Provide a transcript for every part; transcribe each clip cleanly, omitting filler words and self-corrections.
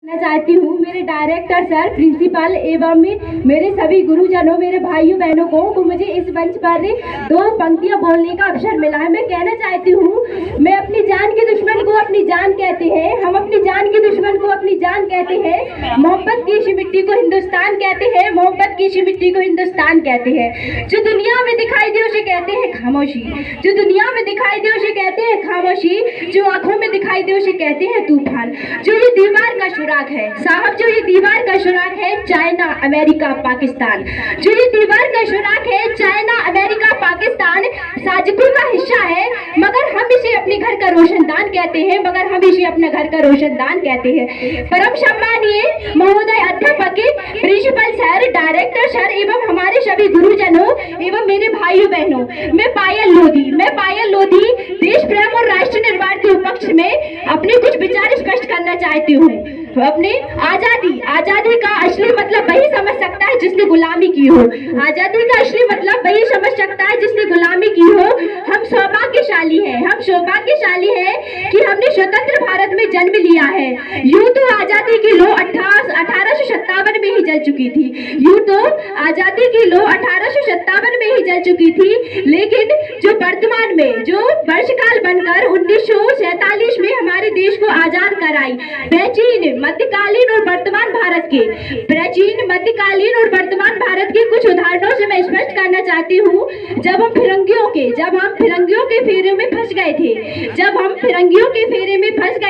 मैं चाहती हूँ मेरे डायरेक्टर सर, प्रिंसिपल एवं मेरे सभी गुरुजनों, मेरे भाइयों बहनों को मुझे इस मंच पर दो पंक्तियाँ बोलने का अवसर मिला है। मैं कहना चाहती हूँ, मैं अपनी जान के दुश्मन को अपनी जान कहते हैं, हम अपनी जान के दुश्मन को अपनी जान कहते हैं। मोहब्बत की इसी मिट्टी को हिंदुस्तान कहते हैं, मोहब्बत की इसी मिट्टी को हिंदुस्तान कहते हैं। जो दुनिया में दिखाई दे उसे कहते हैं खामोशी, जो दुनिया में दिखाई दे उसे कहते हैं खामोशी, जो आंखों में दिखाई दे उसे कहते हैं तूफान। जो ये दीवार का सुराग है साहब, जो ये दीवार का सुराग है चाइना अमेरिका पाकिस्तान, जो ये दीवार का सुराग है चाइना अमेरिका पाकिस्तान साजिशों का हिस्सा है, मगर हम इसे अपने घर का रोशनदान कहते हैं, मगर हम इसे अपने घर का रोशनदान कहते हैं। परम सम्मानीय महोदय अध्यापक, प्रिंसिपल सर, डायरेक्टर सर एवं हमारे सभी गुरुजनों एवं मेरे भाइयों बहनों, मैं पायल लोधी देश प्रेम और राष्ट्र निर्माण के उपक्ष में अपने कुछ विचार स्पष्ट करना चाहती हूँ। अपने आजादी का असली मतलब वही समझ सकता है जिसने गुलामी की हो। आजादी का असली मतलब वही समझ सकता है जिसने गुलामी की हो। हम सौभाग्यशाली हैं कि हमने स्वतंत्र भारत में जन्म लिया है। यूं तो आजादी की लौ 1857 में ही जल चुकी थी, यूं तो आजादी की लौ 1857 में ही जल चुकी थी, लेकिन जो वर्तमान में जो वर्षकाल बनकर 1947 में हमारे देश को आजाद कराई, प्राचीन मध्यकालीन और वर्तमान भारत के कुछ उदाहरणों से मैं स्पष्ट करना चाहती हूँ। जब हम फिरंगियों के फेरे में फंस गए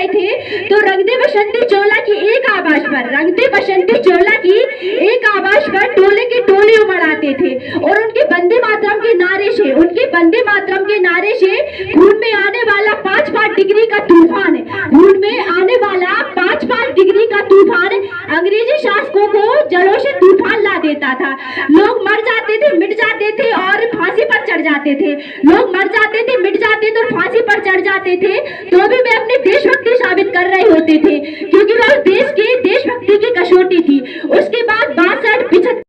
थे, तो रंगदे बसंती चोला की एक आवाज पर टोले के टोले उमड़ आते थे और उनके वंदे मातरम के नारे से खून में आने वाला 5 डिग्री का तूफान अंग्रेजी शासकों को जड़ों से तूफान ला देता था। लोग मर जाते थे, मिट जाते थे और फांसी पर चढ़ जाते थे। तो भी वे अपनी देशभक्ति साबित कर रहे होते थे, क्योंकि वह देश की देशभक्ति की कसौटी थी। उसके बाद 62-75